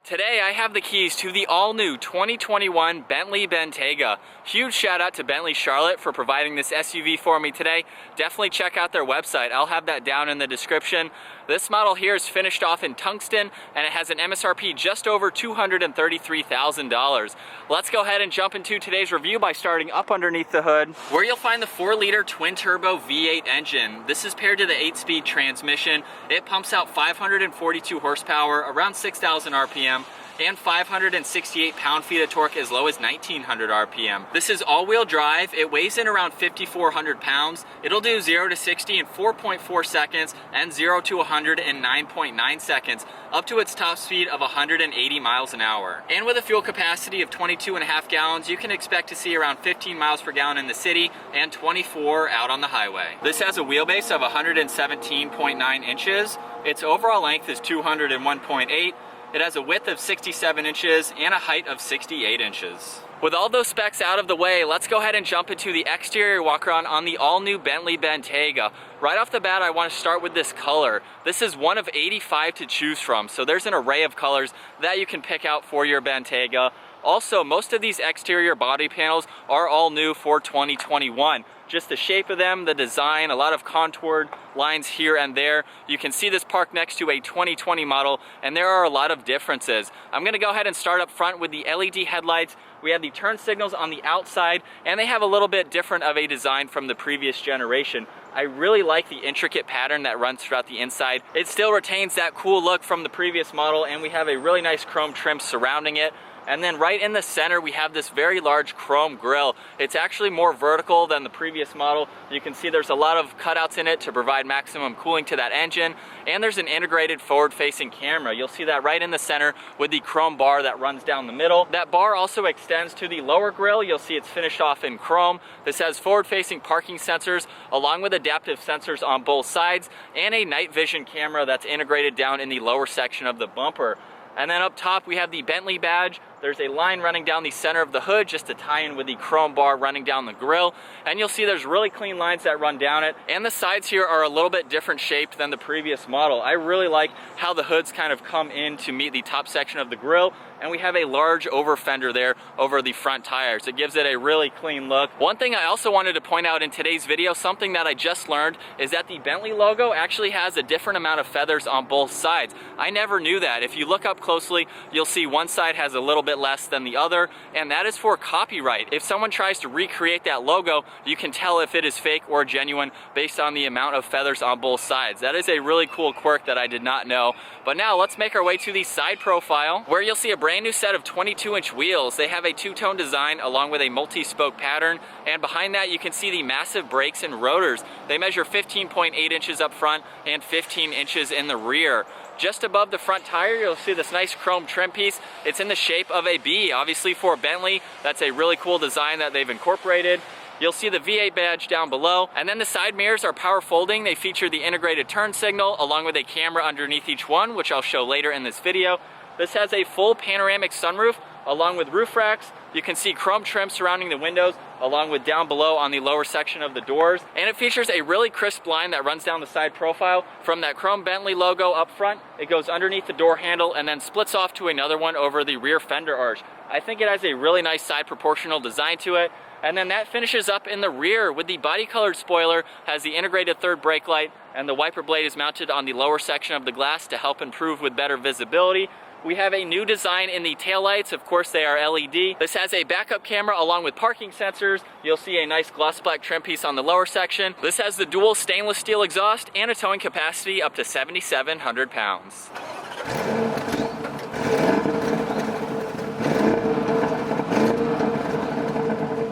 Today I have the keys to the all-new 2021 Bentley Bentayga. Huge shout out to Bentley Charlotte for providing this SUV for me today. Definitely check out their website. I'll have that down in the description. This model here is finished off in tungsten and it has an MSRP just over $233,000. Let's go ahead and jump into today's review by starting up underneath the hood, where you'll find the 4-liter twin-turbo V8 engine. This is paired to the 8-speed transmission. It pumps out 542 horsepower, around 6,000 RPM. And 568 pound-feet of torque as low as 1900 RPM. This is all-wheel drive. It weighs in around 5,400 pounds. It'll do 0 to 60 in 4.4 seconds and 0 to 100 in 9.9 seconds, up to its top speed of 180 miles an hour. And with a fuel capacity of 22.5 gallons, you can expect to see around 15 miles per gallon in the city and 24 out on the highway. This has a wheelbase of 117.9 inches. Its overall length is 201.8. It has a width of 67 inches and a height of 68 inches. With all those specs out of the way, let's go ahead and jump into the exterior walk-around on the all-new Bentley Bentayga. Right off the bat, I want to start with this color. This is one of 85 to choose from, so there's an array of colors that you can pick out for your Bentayga. Also, most of these exterior body panels are all new for 2021. Just the shape of them, the design, a lot of contoured lines here and there. You can see this parked next to a 2020 model, and there are a lot of differences. I'm gonna go ahead and start up front with the LED headlights. We have the turn signals on the outside, and they have a little bit different of a design from the previous generation. I really like the intricate pattern that runs throughout the inside. It still retains that cool look from the previous model, and we have a really nice chrome trim surrounding it. And then right in the center, we have this very large chrome grille. It's actually more vertical than the previous model. You can see there's a lot of cutouts in it to provide maximum cooling to that engine. And there's an integrated forward-facing camera. You'll see that right in the center with the chrome bar that runs down the middle. That bar also extends to the lower grille. You'll see it's finished off in chrome. This has forward-facing parking sensors along with adaptive sensors on both sides and a night vision camera that's integrated down in the lower section of the bumper. And then up top, we have the Bentley badge. There's a line running down the center of the hood just to tie in with the chrome bar running down the grille. And you'll see there's really clean lines that run down it. And the sides here are a little bit different shaped than the previous model. I really like how the hoods kind of come in to meet the top section of the grille. And we have a large over fender there over the front tires. It gives it a really clean look. One thing I also wanted to point out in today's video, something that I just learned, is that the Bentley logo actually has a different amount of feathers on both sides. I never knew that. If you look up closely, you'll see one side has a little bit less than the other, and that is for copyright. If someone tries to recreate that logo, you can tell if it is fake or genuine based on the amount of feathers on both sides. That is a really cool quirk that I did not know. But now let's make our way to the side profile, where you'll see a brand new set of 22-inch wheels. They have a two-tone design along with a multi-spoke pattern, and behind that you can see the massive brakes and rotors. They measure 15.8 inches up front and 15 inches in the rear. Just above the front tire, you'll see this nice chrome trim piece. It's in the shape of a B. Obviously for Bentley, that's a really cool design that they've incorporated. You'll see the V8 badge down below, and then the side mirrors are power folding. They feature the integrated turn signal along with a camera underneath each one, which I'll show later in this video. This has a full panoramic sunroof along with roof racks. You can see chrome trim surrounding the windows along with down below on the lower section of the doors. And it features a really crisp line that runs down the side profile from that chrome Bentley logo up front. It goes underneath the door handle and then splits off to another one over the rear fender arch. I think it has a really nice side proportional design to it. And then that finishes up in the rear with the body colored spoiler, has the integrated third brake light, and the wiper blade is mounted on the lower section of the glass to help improve with better visibility. We have a new design in the taillights. Of course, they are LED. This has a backup camera along with parking sensors. You'll see a nice gloss black trim piece on the lower section. This has the dual stainless steel exhaust and a towing capacity up to 7,700 pounds.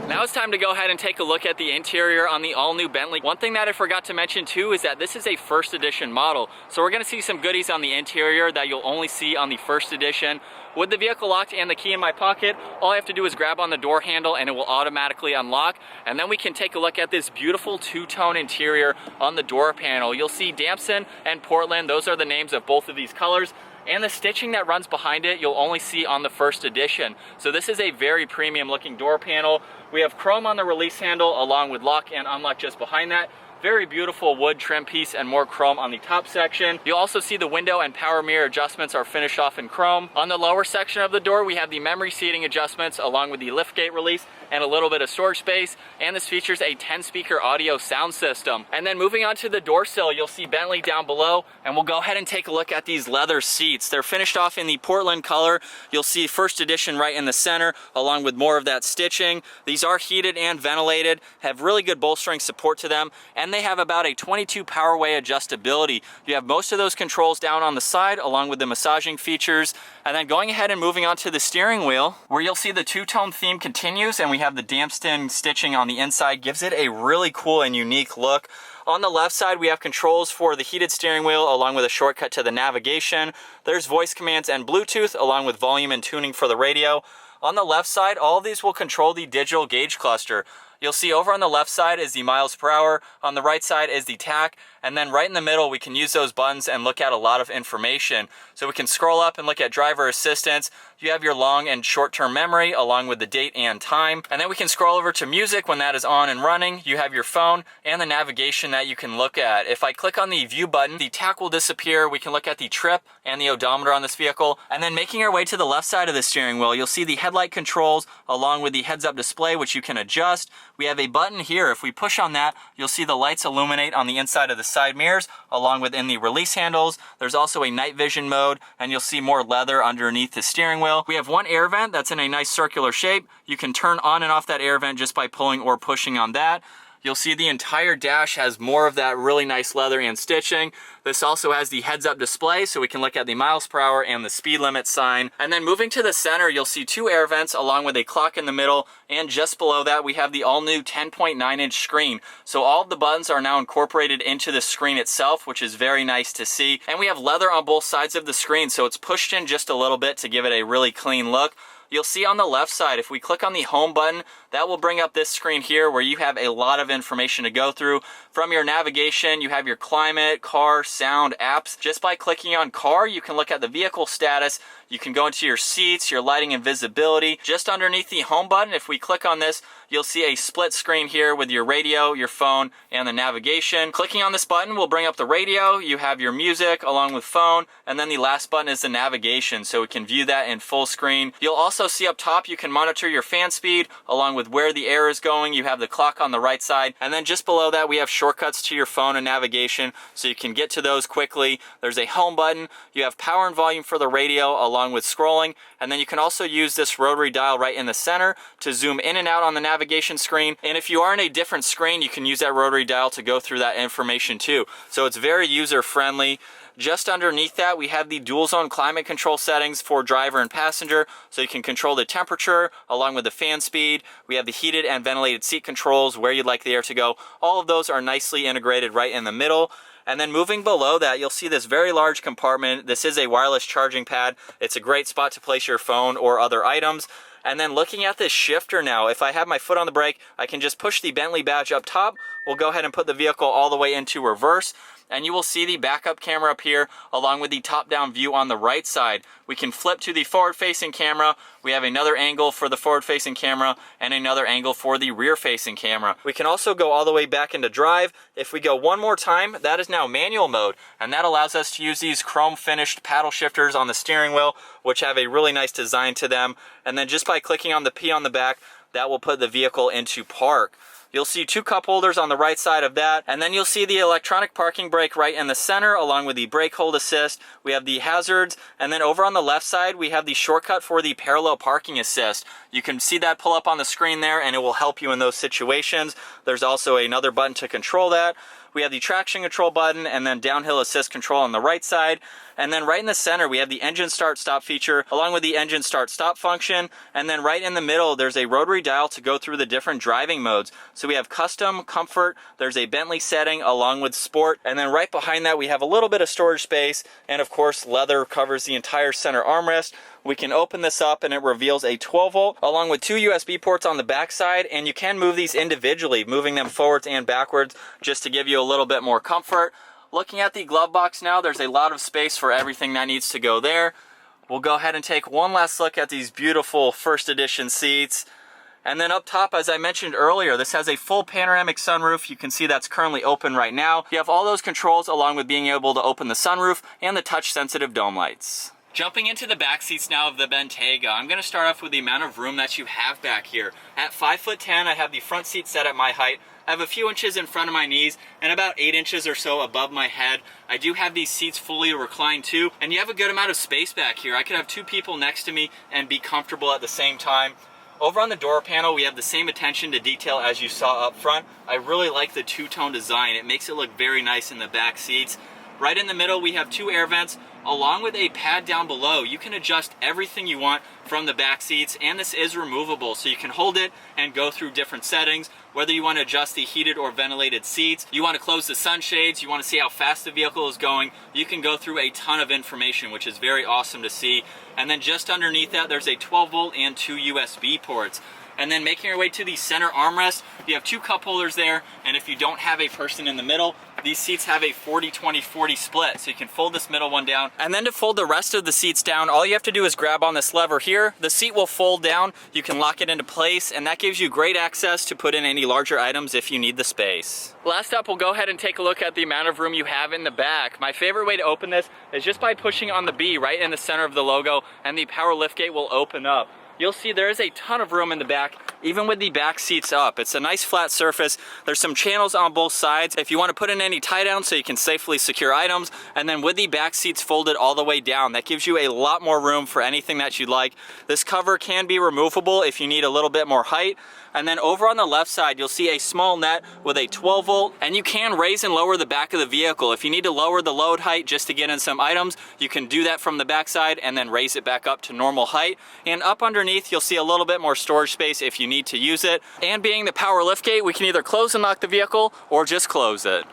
Now it's time to go ahead and take a look at the interior on the all-new Bentley. One thing that I forgot to mention too is that this is a first edition model. So we're gonna see some goodies on the interior that you'll only see on the first edition. With the vehicle locked and the key in my pocket, all I have to do is grab on the door handle and it will automatically unlock. And then we can take a look at this beautiful two-tone interior on the door panel. You'll see Damson and Portland. Those are the names of both of these colors. And the stitching that runs behind it, you'll only see on the first edition. So this is a very premium looking door panel. We have chrome on the release handle along with lock and unlock just behind that. Very beautiful wood trim piece and more chrome on the top section. You'll also see the window and power mirror adjustments are finished off in chrome. On the lower section of the door, we have the memory seating adjustments along with the liftgate release and a little bit of storage space, and this features a 10-speaker audio sound system. And then moving on to the door sill, you'll see Bentley down below, and we'll go ahead and take a look at these leather seats. They're finished off in the Portland color. You'll see First Edition right in the center, along with more of that stitching. These are heated and ventilated, have really good bolstering support to them, and they have about a 22 power way adjustability. You have most of those controls down on the side, along with the massaging features. And then going ahead and moving on to the steering wheel, where you'll see the two-tone theme continues, and we have the dampskin stitching on the inside, gives it a really cool and unique look. On the left side, we have controls for the heated steering wheel along with a shortcut to the navigation. There's voice commands and Bluetooth along with volume and tuning for the radio. On the left side, all of these will control the digital gauge cluster. You'll see over on the left side is the miles per hour, on the right side is the tach, and then right in the middle we can use those buttons and look at a lot of information. So we can scroll up and look at driver assistance. You have your long and short-term memory along with the date and time. And then we can scroll over to music when that is on and running. You have your phone and the navigation that you can look at. If I click on the view button, the tach will disappear. We can look at the trip and the odometer on this vehicle. And then making our way to the left side of the steering wheel, you'll see the headlight controls along with the heads-up display, which you can adjust. We have a button here. If we push on that, you'll see the lights illuminate on the inside of the side mirrors along with in the release handles. There's also a night vision mode, and you'll see more leather underneath the steering wheel. We have one air vent that's in a nice circular shape. You can turn on and off that air vent just by pulling or pushing on that. You'll see the entire dash has more of that really nice leather and stitching. This also has the heads-up display, so we can look at the miles per hour and the speed limit sign. And then moving to the center, you'll see two air vents along with a clock in the middle, and just below that we have the all-new 10.9-inch screen. So all of the buttons are now incorporated into the screen itself, which is very nice to see. And we have leather on both sides of the screen, so it's pushed in just a little bit to give it a really clean look. You'll see on the left side, if we click on the home button, that will bring up this screen here where you have a lot of information to go through. From your navigation, you have your climate, car, sound, apps. Just by clicking on car, you can look at the vehicle status. You can go into your seats, your lighting and visibility. Just underneath the home button, if we click on this, you'll see a split screen here with your radio, your phone, and the navigation. Clicking on this button will bring up the radio. You have your music along with phone, and then the last button is the navigation, so we can view that in full screen. You'll also see up top you can monitor your fan speed along with where the air is going. You have the clock on the right side, and then just below that we have shortcuts to your phone and navigation, so you can get to those quickly. There's a home button. You have power and volume for the radio along with scrolling, and then you can also use this rotary dial right in the center to zoom in and out on the navigation screen. And if you are in a different screen, you can use that rotary dial to go through that information too. So it's very user friendly. Just underneath that, we have the dual zone climate control settings for driver and passenger, so you can control the temperature along with the fan speed. We have the heated and ventilated seat controls, where you'd like the air to go. All of those are nicely integrated right in the middle. And then moving below that, you'll see this very large compartment. This is a wireless charging pad. It's a great spot to place your phone or other items. And then looking at this shifter now, if I have my foot on the brake, I can just push the Bentley badge up top. We'll go ahead and put the vehicle all the way into reverse, and you will see the backup camera up here along with the top-down view on the right side. We can flip to the forward-facing camera. We have another angle for the forward-facing camera and another angle for the rear-facing camera. We can also go all the way back into drive. If we go one more time, that is now manual mode, and that allows us to use these chrome-finished paddle shifters on the steering wheel, which have a really nice design to them. And then just by clicking on the P on the back, that will put the vehicle into park. You'll see two cup holders on the right side of that, and then you'll see the electronic parking brake right in the center along with the brake hold assist. We have the hazards, and then over on the left side we have the shortcut for the parallel parking assist. You can see that pull up on the screen there, and it will help you in those situations. There's also another button to control that. We have the traction control button and then downhill assist control on the right side. And then right in the center, we have the engine start stop feature along with the engine start stop function. And then right in the middle, there's a rotary dial to go through the different driving modes. So we have custom, comfort, there's a Bentley setting along with sport. And then right behind that, we have a little bit of storage space. And of course, leather covers the entire center armrest. We can open this up and it reveals a 12 volt along with two USB ports on the back side, and you can move these individually, moving them forwards and backwards just to give you a little bit more comfort. Looking at the glove box now, there's a lot of space for everything that needs to go there. We'll go ahead and take one last look at these beautiful First Edition seats. And then up top, as I mentioned earlier, this has a full panoramic sunroof. You can see that's currently open right now. You have all those controls along with being able to open the sunroof and the touch-sensitive dome lights. Jumping into the back seats now of the Bentayga, I'm going to start off with the amount of room that you have back here. At 5'10", I have the front seat set at my height. I have a few inches in front of my knees and about 8 inches or so above my head. I do have these seats fully reclined too, and you have a good amount of space back here. I could have 2 people next to me and be comfortable at the same time. Over on the door panel, we have the same attention to detail as you saw up front. I really like the two-tone design. It makes it look very nice in the back seats. Right in the middle, we have 2 air vents, along with a pad down below. You can adjust everything you want from the back seats, and this is removable, so you can hold it and go through different settings, whether you want to adjust the heated or ventilated seats, you want to close the sunshades, you want to see how fast the vehicle is going, you can go through a ton of information, which is very awesome to see. And then just underneath that, there's a 12 volt and 2 USB ports. And then making your way to the center armrest, you have 2 cup holders there, and if you don't have a person in the middle, these seats have a 40-20-40 split, so you can fold this middle one down. And then to fold the rest of the seats down, all you have to do is grab on this lever here. The seat will fold down, you can lock it into place, and that gives you great access to put in any larger items if you need the space. Last up, we'll go ahead and take a look at the amount of room you have in the back. My favorite way to open this is just by pushing on the B right in the center of the logo, and the power liftgate will open up. You'll see there is a ton of room in the back, even with the back seats up. It's a nice flat surface. There's some channels on both sides if you want to put in any tie down so you can safely secure items. And then with the back seats folded all the way down, that gives you a lot more room for anything that you'd like. This cover can be removable if you need a little bit more height. And then over on the left side, you'll see a small net with a 12 volt, and you can raise and lower the back of the vehicle. If you need to lower the load height just to get in some items, you can do that from the back side and then raise it back up to normal height. And up underneath, you'll see a little bit more storage space if you need to use it. And being the power liftgate, we can either close and lock the vehicle or just close it.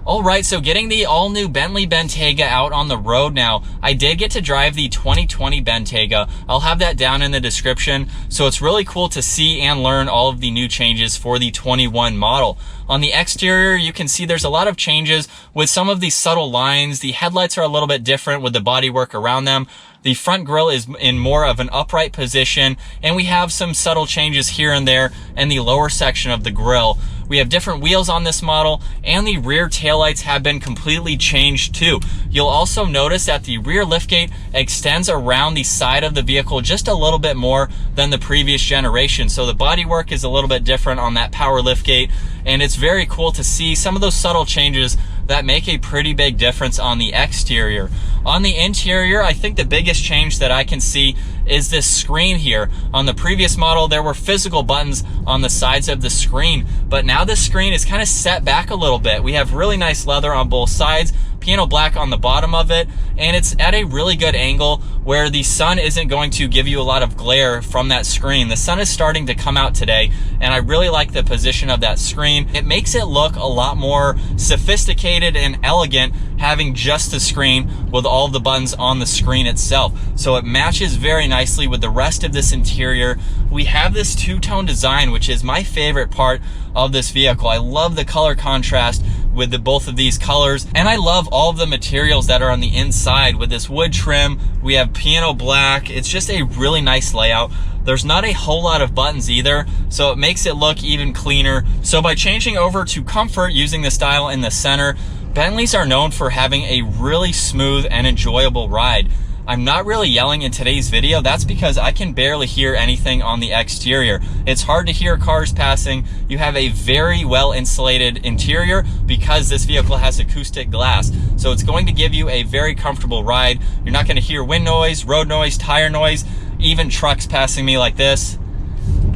Alright, so getting the all-new Bentley Bentayga out on the road now. I did get to drive the 2020 Bentayga. I'll have that down in the description. So it's really cool to see and learn all of the new changes for the 21 model. On the exterior, you can see there's a lot of changes with some of these subtle lines. The headlights are a little bit different with the bodywork around them. The front grille is in more of an upright position, and we have some subtle changes here and there in the lower section of the grille. We have different wheels on this model, and the rear taillights have been completely changed too. You'll also notice that the rear liftgate extends around the side of the vehicle just a little bit more than the previous generation. So the bodywork is a little bit different on that power liftgate, and it's very cool to see some of those subtle changes that make a pretty big difference on the exterior. On the interior, I think the biggest change that I can see is this screen here. On the previous model, there were physical buttons on the sides of the screen, but now this screen is kind of set back a little bit. We have really nice leather on both sides, piano black on the bottom of it, and it's at a really good angle where the sun isn't going to give you a lot of glare from that screen. The sun is starting to come out today, and I really like the position of that screen. It makes it look a lot more sophisticated and elegant having just the screen with all the buttons on the screen itself. So it matches very nicely with the rest of this interior. We have this two-tone design, which is my favorite part of this vehicle. I love the color contrast with both of these colors, and I love all of the materials that are on the inside with this wood trim. We have piano black. It's just a really nice layout. There's not a whole lot of buttons either, so it makes it look even cleaner. So by changing over to comfort using this dial in the center, Bentleys are known for having a really smooth and enjoyable ride. I'm not really yelling in today's video. That's because I can barely hear anything on the exterior. It's hard to hear cars passing. You have a very well insulated interior because this vehicle has acoustic glass. So it's going to give you a very comfortable ride. You're not going to hear wind noise, road noise, tire noise, even trucks passing me like this.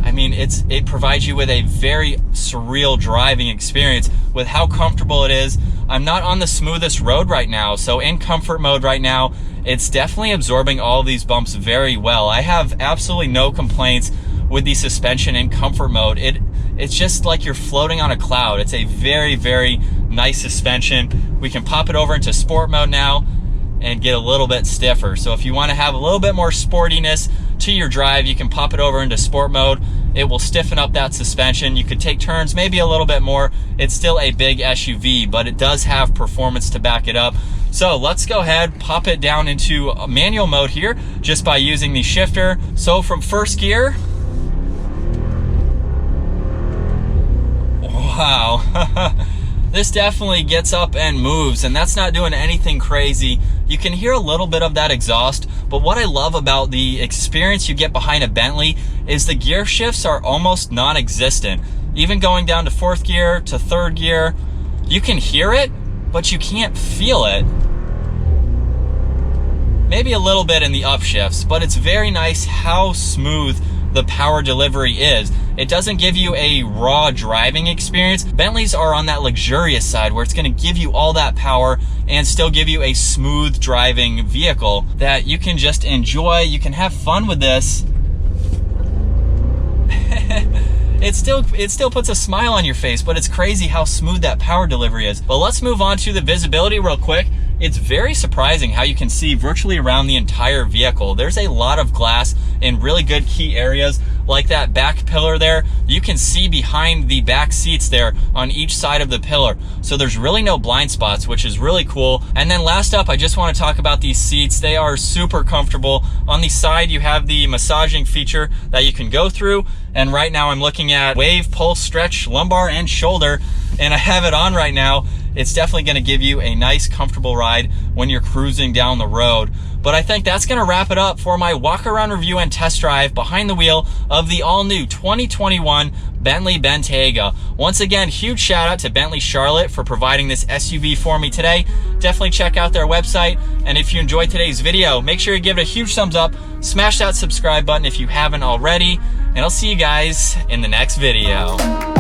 I mean, it provides you with a very surreal driving experience with how comfortable it is. I'm not on the smoothest road right now, so in comfort mode right now, it's definitely absorbing all of these bumps very well. I have absolutely no complaints with the suspension in comfort mode. It's just like you're floating on a cloud. It's a very, very nice suspension. We can pop it over into sport mode now and get a little bit stiffer. So if you want to have a little bit more sportiness to your drive, you can pop it over into sport mode. It will stiffen up that suspension. You could take turns maybe a little bit more. It's still a big SUV, but it does have performance to back it up. So let's go ahead, pop it down into manual mode here just by using the shifter. So from first gear, Wow. This definitely gets up and moves, and that's not doing anything crazy. You can hear a little bit of that exhaust, but what I love about the experience you get behind a Bentley is the gear shifts are almost non-existent. Even going down to 4th gear to 3rd gear, you can hear it, but you can't feel it. Maybe a little bit in the upshifts, but it's very nice how smooth the power delivery is. It doesn't give you a raw driving experience. Bentleys are on that luxurious side where it's going to give you all that power and still give you a smooth driving vehicle that you can just enjoy. You can have fun with this. It still puts a smile on your face, but it's crazy how smooth that power delivery is. But let's move on to the visibility real quick. It's very surprising how you can see virtually around the entire vehicle. There's a lot of glass in really good key areas, like that back pillar there. You can see behind the back seats there on each side of the pillar. So there's really no blind spots, which is really cool. And then last up, I just want to talk about these seats. They are super comfortable. On the side, you have the massaging feature that you can go through. And right now I'm looking at wave, pulse, stretch, lumbar, and shoulder. And I have it on right now. It's definitely going to give you a nice, comfortable ride when you're cruising down the road. But I think that's going to wrap it up for my walk around review and test drive behind the wheel of the all-new 2021 Bentley Bentayga. Once again, huge shout out to Bentley Charlotte for providing this SUV for me today. Definitely check out their website. And if you enjoyed today's video, make sure you give it a huge thumbs up. Smash that subscribe button if you haven't already. And I'll see you guys in the next video.